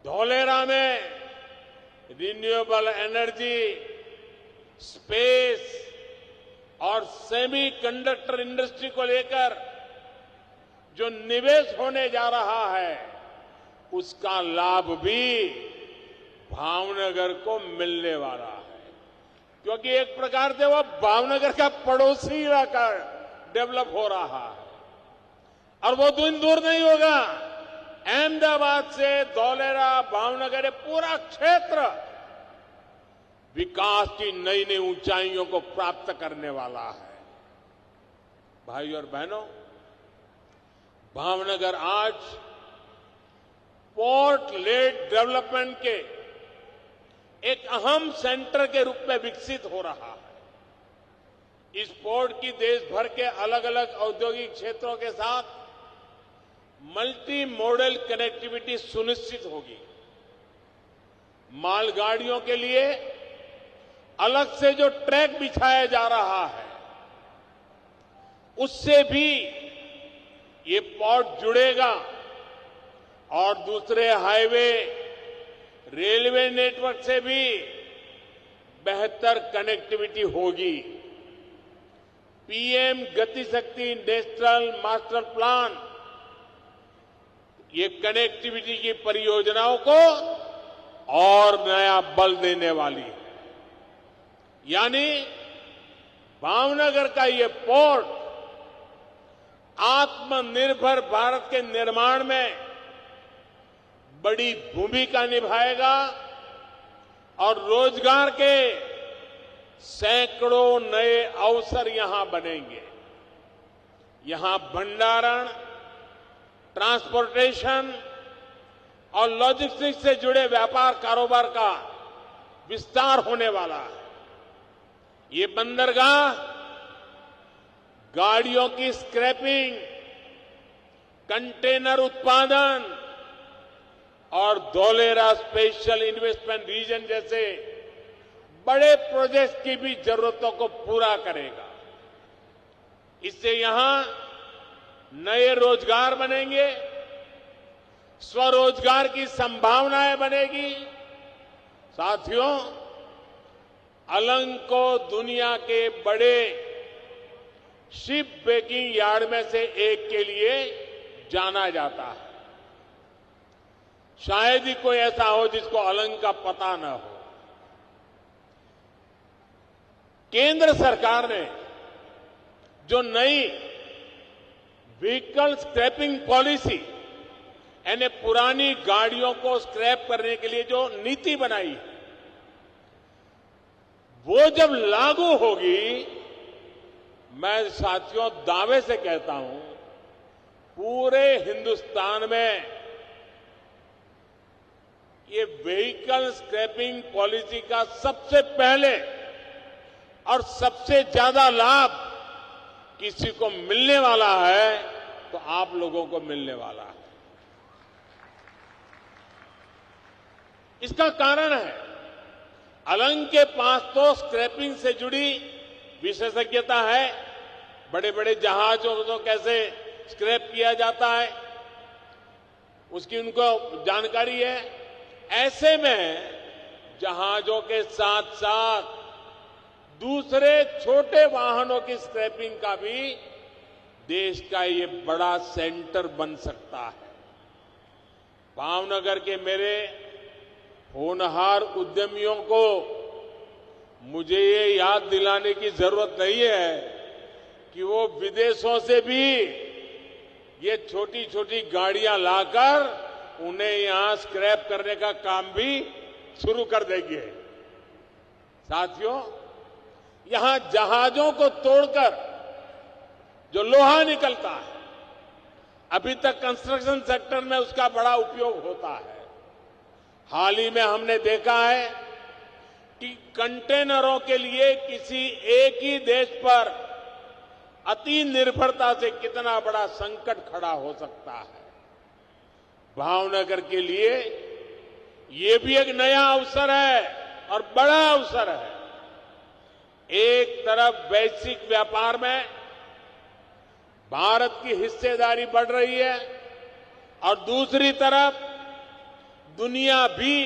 धौलेरा में renewable energy, space और semiconductor industry को लेकर जो निवेश होने जा रहा है, उसका लाभ भी भावनगर को मिलने वाला है। क्योंकि एक प्रकार से वो भावनगर का पड़ोसी इलाका डेवलप हो रहा है और वो दिन दूर नहीं होगा। अहमदाबाद से धौलेरा, भावनगर, ये पूरा क्षेत्र विकास की नई नई ऊंचाइयों को प्राप्त करने वाला है। भाई और बहनों, भावनगर आज पोर्ट लेड डेवलपमेंट के एक अहम सेंटर के रूप में विकसित हो रहा है। इस पोर्ट की देश भर के अलग अलग औद्योगिक क्षेत्रों के साथ मल्टी मॉडल कनेक्टिविटी सुनिश्चित होगी। मालगाड़ियों के लिए अलग से जो ट्रैक बिछाया जा रहा है, उससे भी ये पोर्ट जुड़ेगा और दूसरे हाईवे, रेलवे नेटवर्क से भी बेहतर कनेक्टिविटी होगी। पीएम गति शक्ति नेशनल मास्टर प्लान ये कनेक्टिविटी की परियोजनाओं को और नया बल देने वाली है। यानी भावनगर का ये पोर्ट आत्मनिर्भर भारत के निर्माण में बड़ी भूमिका निभाएगा और रोजगार के सैकड़ों नए अवसर यहां बनेंगे। यहां भंडारण, ट्रांसपोर्टेशन और लॉजिस्टिक्स से जुड़े व्यापार कारोबार का विस्तार होने वाला है। ये बंदरगाह गाड़ियों की स्क्रैपिंग, कंटेनर उत्पादन और धौलेरा स्पेशल इन्वेस्टमेंट रीजन जैसे बड़े प्रोजेक्ट की भी जरूरतों को पूरा करेगा। इससे यहां नए रोजगार बनेंगे, स्वरोजगार की संभावनाएं बनेगी। साथियों, अलंग को दुनिया के बड़े शिप ब्रेकिंग यार्ड में से एक के लिए जाना जाता है। शायद ही कोई ऐसा हो जिसको अलंग का पता न हो। केंद्र सरकार ने जो नई व्हीकल स्क्रैपिंग पॉलिसी यानी पुरानी गाड़ियों को स्क्रैप करने के लिए जो नीति बनाई है, वो जब लागू होगी, मैं साथियों दावे से कहता हूं, पूरे हिंदुस्तान में ये व्हीकल स्क्रैपिंग पॉलिसी का सबसे पहले और सबसे ज्यादा लाभ किसी को मिलने वाला है तो आप लोगों को मिलने वाला है। इसका कारण है, अलंग के पास तो स्क्रैपिंग से जुड़ी विशेषज्ञता है। बड़े बड़े जहाजों को कैसे स्क्रैप किया जाता है, उसकी उनको जानकारी है। ऐसे में जहाजों के साथ साथ दूसरे छोटे वाहनों की स्क्रैपिंग का भी देश का ये बड़ा सेंटर बन सकता है। भावनगर के मेरे होनहार उद्यमियों को मुझे ये याद दिलाने की जरूरत नहीं है कि वो विदेशों से भी ये छोटी छोटी गाड़ियां लाकर उन्हें यहां स्क्रैप करने का काम भी शुरू कर देंगे। साथियों, यहां जहाजों को तोड़कर जो लोहा निकलता है, अभी तक कंस्ट्रक्शन सेक्टर में उसका बड़ा उपयोग होता है। हाल ही में हमने देखा है कि कंटेनरों के लिए किसी एक ही देश पर अति निर्भरता से कितना बड़ा संकट खड़ा हो सकता है। भावनगर के लिए ये भी एक नया अवसर है और बड़ा अवसर है। एक तरफ वैश्विक व्यापार में भारत की हिस्सेदारी बढ़ रही है और दूसरी तरफ दुनिया भी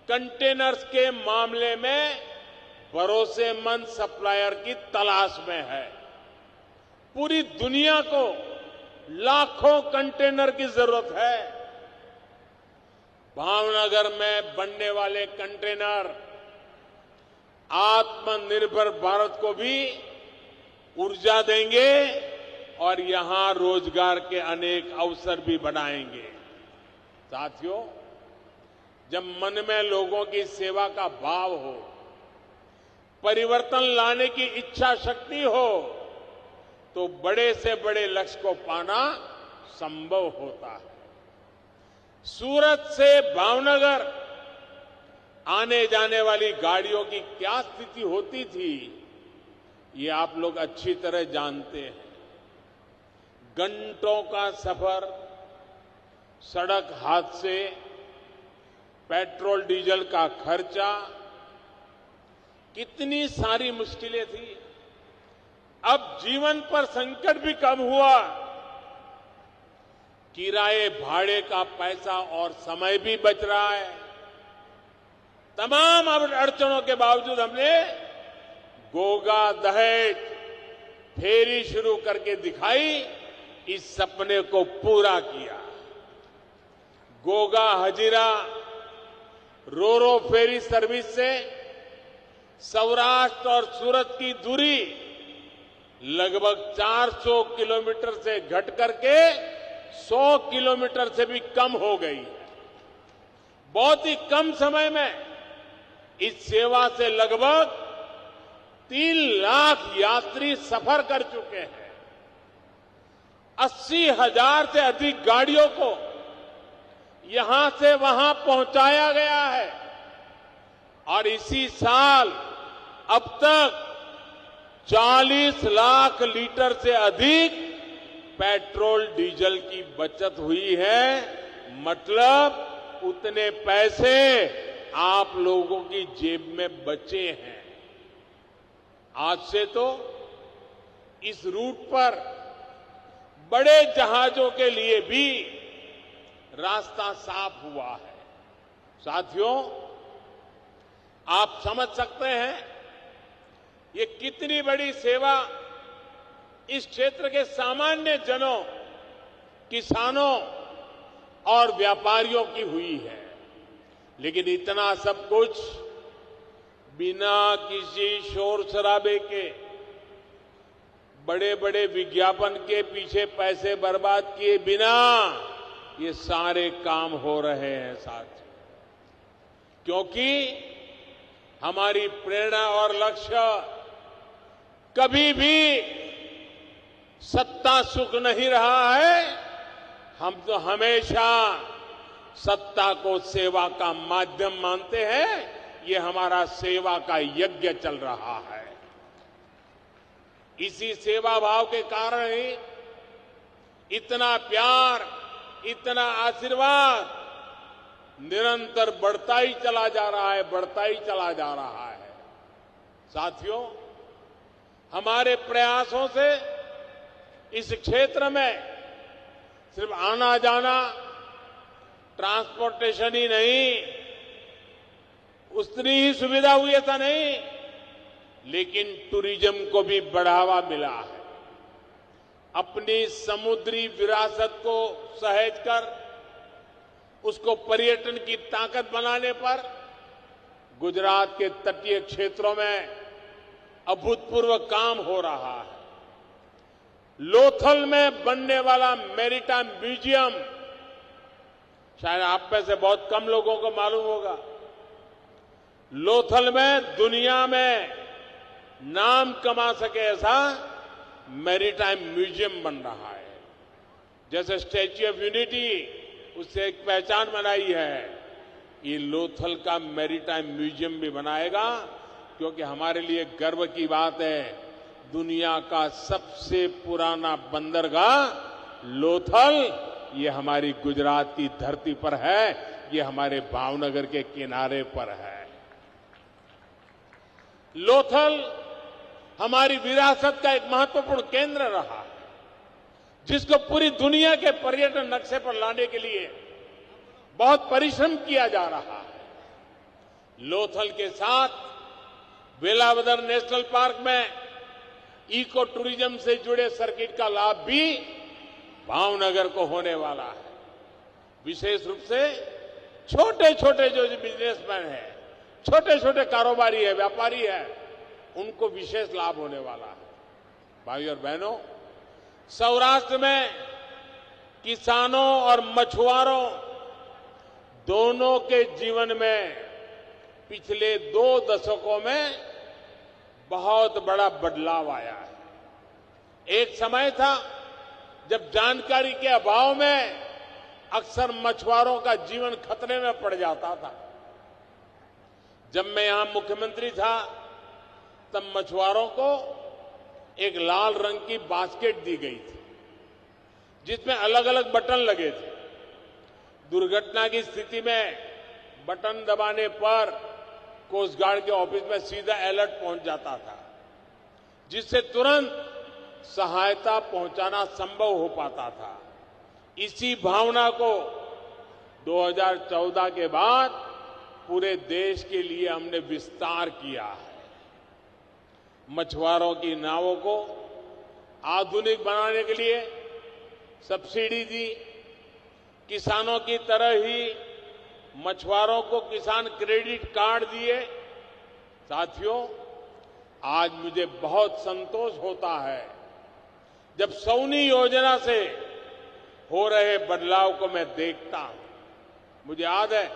कंटेनर्स के मामले में भरोसेमंद सप्लायर की तलाश में है। पूरी दुनिया को लाखों कंटेनर की जरूरत है। भावनगर में बनने वाले कंटेनर आत्मनिर्भर भारत को भी ऊर्जा देंगे और यहां रोजगार के अनेक अवसर भी बनाएंगे। साथियों, जब मन में लोगों की सेवा का भाव हो, परिवर्तन लाने की इच्छा शक्ति हो, तो बड़े से बड़े लक्ष्य को पाना संभव होता है। सूरत से भावनगर आने जाने वाली गाड़ियों की क्या स्थिति होती थी, ये आप लोग अच्छी तरह जानते हैं। घंटों का सफर, सड़क हादसे, पेट्रोल डीजल का खर्चा, कितनी सारी मुश्किलें थी। अब जीवन पर संकट भी कम हुआ, किराए भाड़े का पैसा और समय भी बच रहा है। तमाम अड़चनों के बावजूद हमने गोगा दहेज फेरी शुरू करके दिखाई, इस सपने को पूरा किया। गोगा हजीरा रोरो फेरी सर्विस से सौराष्ट्र और सूरत की दूरी लगभग 400 किलोमीटर से घट करके 100 किलोमीटर से भी कम हो गई। बहुत ही कम समय में इस सेवा से लगभग 3 लाख यात्री सफर कर चुके हैं। 80,000 से अधिक गाड़ियों को यहां से वहां पहुंचाया गया है और इसी साल अब तक 40 लाख लीटर से अधिक पेट्रोल डीजल की बचत हुई है। मतलब उतने पैसे आप लोगों की जेब में बचे हैं। आज से तो इस रूट पर बड़े जहाजों के लिए भी रास्ता साफ हुआ है। साथियों, आप समझ सकते हैं ये कितनी बड़ी सेवा इस क्षेत्र के सामान्य जनों, किसानों और व्यापारियों की हुई है। लेकिन इतना सब कुछ बिना किसी शोर शराबे के, बड़े बड़े विज्ञापन के पीछे पैसे बर्बाद किए बिना ये सारे काम हो रहे हैं साथियों। क्योंकि हमारी प्रेरणा और लक्ष्य कभी भी सत्ता सुख नहीं रहा है। हम तो हमेशा सत्ता को सेवा का माध्यम मानते हैं। ये हमारा सेवा का यज्ञ चल रहा है। इसी सेवा भाव के कारण ही इतना प्यार, इतना आशीर्वाद निरंतर बढ़ता ही चला जा रहा है, बढ़ता ही चला जा रहा है। साथियों, हमारे प्रयासों से इस क्षेत्र में सिर्फ आना जाना, ट्रांसपोर्टेशन ही नहीं, उतनी ही सुविधा हुई ऐसा नहीं, लेकिन टूरिज्म को भी बढ़ावा मिला है। अपनी समुद्री विरासत को सहेज कर उसको पर्यटन की ताकत बनाने पर गुजरात के तटीय क्षेत्रों में अभूतपूर्व काम हो रहा है। लोथल में बनने वाला मैरीटाइम म्यूजियम शायद आप में से बहुत कम लोगों को मालूम होगा। लोथल में दुनिया में नाम कमा सके ऐसा मैरीटाइम म्यूजियम बन रहा है। जैसे स्टैच्यू ऑफ यूनिटी उससे एक पहचान बनाई है, ये लोथल का मैरीटाइम म्यूजियम भी बनाएगा। क्योंकि हमारे लिए गर्व की बात है, दुनिया का सबसे पुराना बंदरगाह लोथल ये हमारी गुजरात की धरती पर है, ये हमारे भावनगर के किनारे पर है। लोथल हमारी विरासत का एक महत्वपूर्ण केंद्र रहा है, जिसको पूरी दुनिया के पर्यटन नक्शे पर लाने के लिए बहुत परिश्रम किया जा रहा है। लोथल के साथ वेलावदर नेशनल पार्क में इको टूरिज्म से जुड़े सर्किट का लाभ भी भावनगर को होने वाला है। विशेष रूप से छोटे छोटे जो बिजनेसमैन है, छोटे छोटे कारोबारी है, व्यापारी है, उनको विशेष लाभ होने वाला है। भाइयों और बहनों, सौराष्ट्र में किसानों और मछुआरों दोनों के जीवन में पिछले 2 दशकों में बहुत बड़ा बदलाव आया है। एक समय था जब जानकारी के अभाव में अक्सर मछुआरों का जीवन खतरे में पड़ जाता था। जब मैं यहां मुख्यमंत्री था तब मछुआरों को एक लाल रंग की बास्केट दी गई थी जिसमें अलग अलग बटन लगे थे। दुर्घटना की स्थिति में बटन दबाने पर कोस्ट गार्ड के ऑफिस में सीधा अलर्ट पहुंच जाता था, जिससे तुरंत सहायता पहुंचाना संभव हो पाता था। इसी भावना को 2014 के बाद पूरे देश के लिए हमने विस्तार किया है। मछुआरों की नावों को आधुनिक बनाने के लिए सब्सिडी दी। किसानों की तरह ही मछुआरों को किसान क्रेडिट कार्ड दिए। साथियों, आज मुझे बहुत संतोष होता है जब सौनी योजना से हो रहे बदलाव को मैं देखता हूं। मुझे याद है,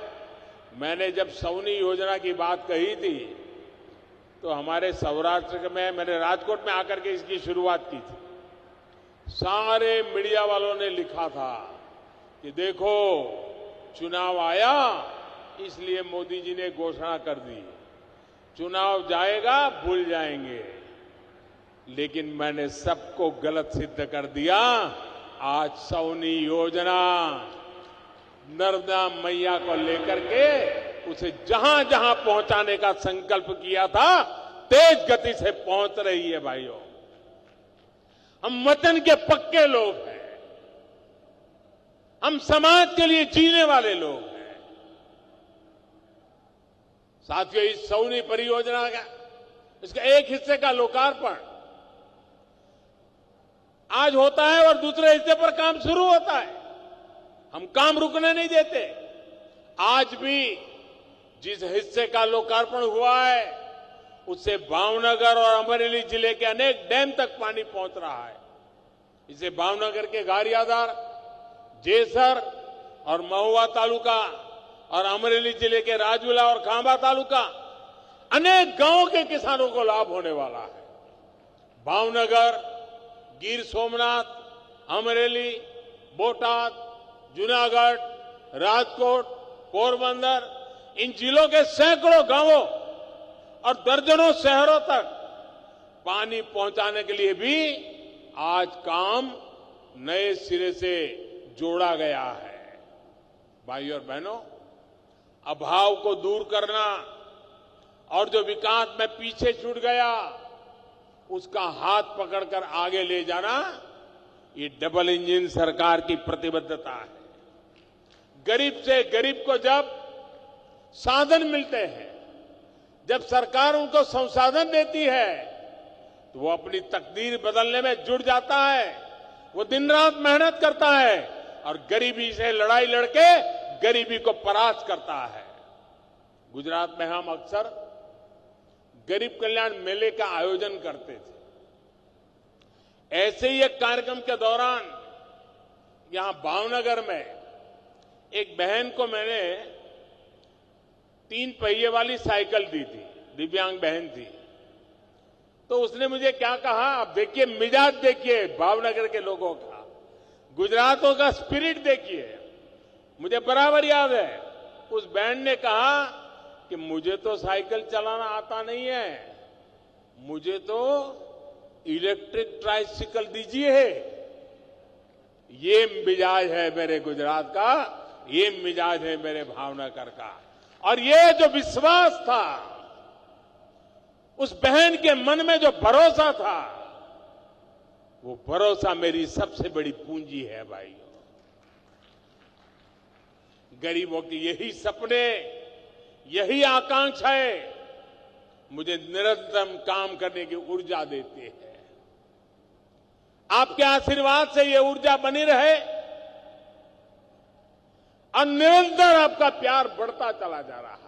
मैंने जब सौनी योजना की बात कही थी तो हमारे सौराष्ट्र में मैंने राजकोट में आकर के इसकी शुरुआत की थी। सारे मीडिया वालों ने लिखा था कि देखो, चुनाव आया इसलिए मोदी जी ने घोषणा कर दी, चुनाव जाएगा भूल जाएंगे। लेकिन मैंने सबको गलत सिद्ध कर दिया। आज सौनी योजना नर्मदा मैया को लेकर के उसे जहां जहां पहुंचाने का संकल्प किया था, तेज गति से पहुंच रही है। भाइयों, हम वतन के पक्के लोग हैं, हम समाज के लिए जीने वाले लोग हैं। साथियों, इस सौनी परियोजना का इसका एक हिस्से का लोकार्पण आज होता है और दूसरे हिस्से पर काम शुरू होता है। हम काम रुकने नहीं देते। आज भी जिस हिस्से का लोकार्पण हुआ है उससे भावनगर और अमरेली जिले के अनेक डैम तक पानी पहुंच रहा है। इसे भावनगर के गारियाधार, जेसर और महुआ तालुका और अमरेली जिले के राजूला और खांबा तालुका अनेक गांवों के किसानों को लाभ होने वाला है। भावनगर, गिर सोमनाथ, अमरेली, बोटाद, जूनागढ़, राजकोट, पोरबंदर, इन जिलों के सैकड़ों गांवों और दर्जनों शहरों तक पानी पहुंचाने के लिए भी आज काम नए सिरे से जोड़ा गया है। भाइयों और बहनों, अभाव को दूर करना और जो विकास में पीछे छूट गया उसका हाथ पकड़कर आगे ले जाना, ये डबल इंजन सरकार की प्रतिबद्धता है। गरीब से गरीब को जब साधन मिलते हैं, जब सरकार उनको संसाधन देती है, तो वो अपनी तकदीर बदलने में जुट जाता है। वो दिन रात मेहनत करता है और गरीबी से लड़ाई लड़के गरीबी को परास्त करता है। गुजरात में हम अक्सर गरीब कल्याण मेले का आयोजन करते थे। ऐसे ही एक कार्यक्रम के दौरान यहां भावनगर में एक बहन को मैंने 3 पहिए वाली साइकिल दी थी। दिव्यांग बहन थी। तो उसने मुझे क्या कहा, अब देखिए मिजाज देखिए भावनगर के लोगों का, गुजरातों का स्पिरिट देखिए। मुझे बराबर याद है, उस बहन ने कहा कि मुझे तो साइकिल चलाना आता नहीं है, मुझे तो इलेक्ट्रिक ट्राइसिकल दीजिए। ये मिजाज है मेरे गुजरात का, ये मिजाज है मेरे भावनगर का। और ये जो विश्वास था, उस बहन के मन में जो भरोसा था, वो भरोसा मेरी सबसे बड़ी पूंजी है। भाइयों, गरीबों की यही सपने, यही आकांक्षाएं मुझे निरंतर काम करने की ऊर्जा देती है। आपके आशीर्वाद से ये ऊर्जा बनी रहे और निरंतर आपका प्यार बढ़ता चला जा रहा है।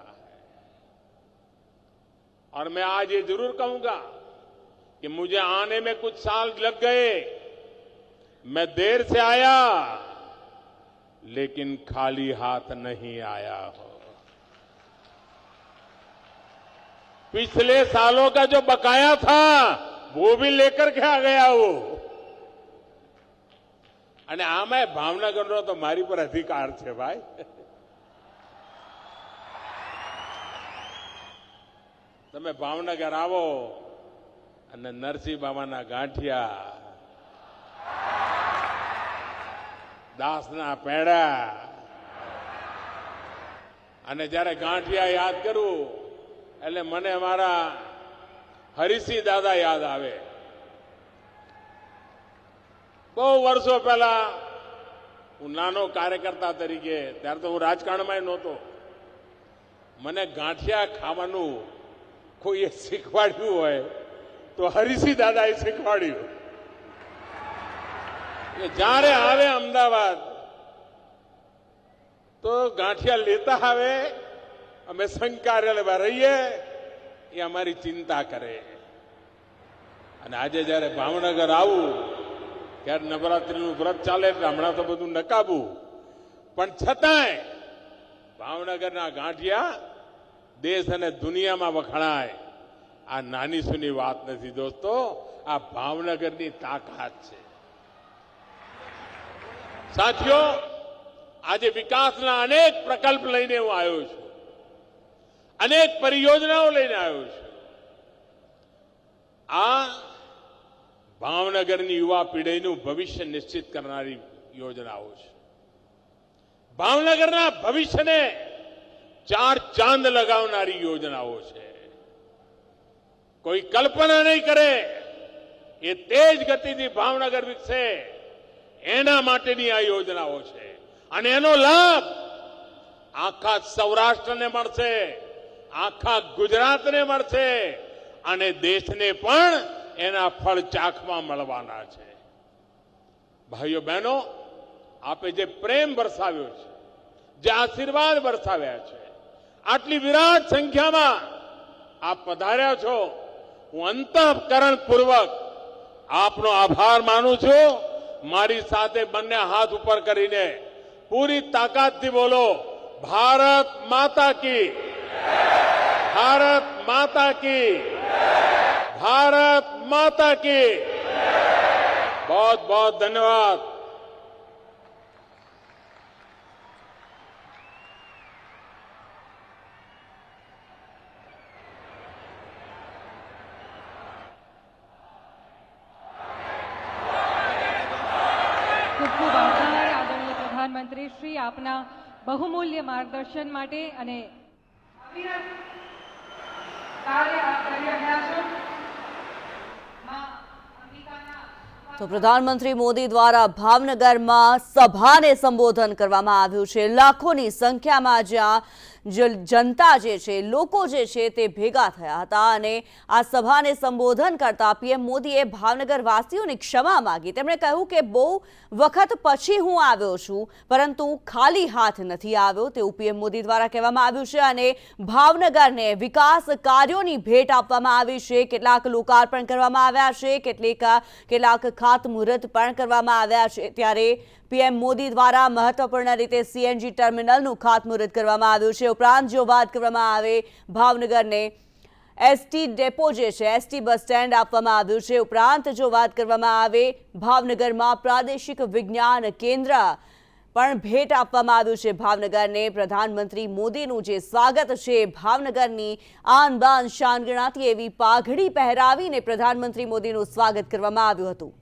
और मैं आज ये जरूर कहूंगा कि मुझे आने में कुछ साल लग गए, मैं देर से आया, लेकिन खाली हाथ नहीं आया हो। पिछले सालों का जो बकाया था वो भी लेकर के आ गया वो। અને આમાં ભાવનગરનો તો મારી પર અધિકાર છે ભાઈ। તમે ભાવનગર આવો અને નરસિંહ બાબાના ગાંઠિયા, દાસના પેડા, અને જ્યારે ગાંઠિયા યાદ કરું એટલે મને મારા હરિસિંહ દાદા યાદ આવે। बहु वर्षों पहला हूँ नानो कार्यकर्ता तरीके त्यारे तो हूँ राजकारण में नहोतो, मने गांठिया खावानुं कोईए शीखवाड्युं होय तो हरिसिंह दादाए शीखवाड्युं। ज्यारे आवे अमदावाद तो गांठिया लेता आवे, अमे संघ कार्यालय रहीए, ये अमारी चिंता करे। अने आजे ज्यारे भावनगर आवुं ત્યારે નવરાત્રીનું વ્રત ચાલે એટલે હમણાં તો બધું નકાબું, પણ છતાંય ભાવનગરના ગાંઠિયા દેશ અને દુનિયામાં વખણાય। આ નાની સૂની વાત નથી દોસ્તો, આ ભાવનગરની તાકાત છે। સાથીઓ, આજે વિકાસના અનેક પ્રકલ્પ લઈને હું આવ્યો છું, અનેક પરિયોજનાઓ લઈને આવ્યો છું। આ ભાવનગરની યુવા પેઢીનું ભવિષ્ય નિશ્ચિત કરનારી યોજનાઓ છે। ભાવનગરના ભવિષ્યને ચાર ચાંદ લગાવનારી યોજનાઓ છે। કોઈ કલ્પના નહીં કરે એ તેજ ગતિથી ભાવનગર વિકસે એના માટેની આ યોજનાઓ છે। અને એનો લાભ આખા સૌરાષ્ટ્રને મળશે, આખા ગુજરાતને મળશે અને દેશને પણ એના ફળ ચાખવા મળવાના છે। ભાઈઓ બહેનો, આપે જે પ્રેમ વરસાવ્યો છે, જે આશીર્વાદ વરસાવ્યા છે, આટલી વિરાટ સંખ્યામાં આપ પધાર્યા છો, હું અંતઃકરણપૂર્વક આપનો આભાર માનું છું। મારી સાથે બંને હાથ ઉપર કરીને પૂરી તાકાતથી બોલો, ભારત માતા की, भारत माता की, भारत माता की। बहुत बहुत धन्यवाद। ખૂબ ખૂબ આભાર આદરણીય પ્રધાનમંત્રી શ્રી, આપના બહુમૂલ્ય માર્ગદર્શન માટે અને કાર્ય આપ કરી રહ્યા છો। તો પ્રધાનમંત્રી મોદી દ્વારા ભાવનગરમાં સભાને સંબોધન કરવામાં આવ્યું છે। લાખોની સંખ્યામાં જ્યાં જનતા જે છે, લોકો જે છે તે ભેગા થયા હતા અને આ સભાને સંબોધન કરતા પીએમ મોદીએ ભાવનગરવાસીઓની ક્ષમા માંગી। તેમણે કહ્યું કે બહુ વખત પછી હું આવ્યો છું, પરંતુ ખાલી હાથ નથી આવ્યો તેવું પીએમ મોદી દ્વારા કહેવામાં આવ્યું છે। અને ભાવનગરને વિકાસ કાર્યોની ભેટ આપવામાં આવી છે। કેટલાક લોકાર્પણ કરવામાં આવ્યા છે, કેટલાક ખાતમુહૂર્ત પણ કરવામાં આવ્યા છે। ત્યારે પીએમ મોદી દ્વારા મહત્વપૂર્ણ રીતે સીએનજી ટર્મિનલનું ખાતમુહૂર્ત કરવામાં આવ્યું છે। ઉપરાંત જો વાત કરવામાં આવે ભાવનગરને એસટી ડેપો જે છે, એસટી બસ સ્ટેન્ડ આપવામાં આવ્યું છે। ઉપરાંત જો વાત કરવામાં આવે ભાવનગરમાં પ્રાદેશિક વિજ્ઞાન કેન્દ્ર પણ ભેટ આપવામાં આવ્યું છે ભાવનગરને। પ્રધાનમંત્રી મોદીનું જે સ્વાગત છે ભાવનગરની આન બાન શાન ગણાતી એવી પાઘડી પહેરાવીને પ્રધાનમંત્રી મોદીનું સ્વાગત કરવામાં આવ્યું હતું।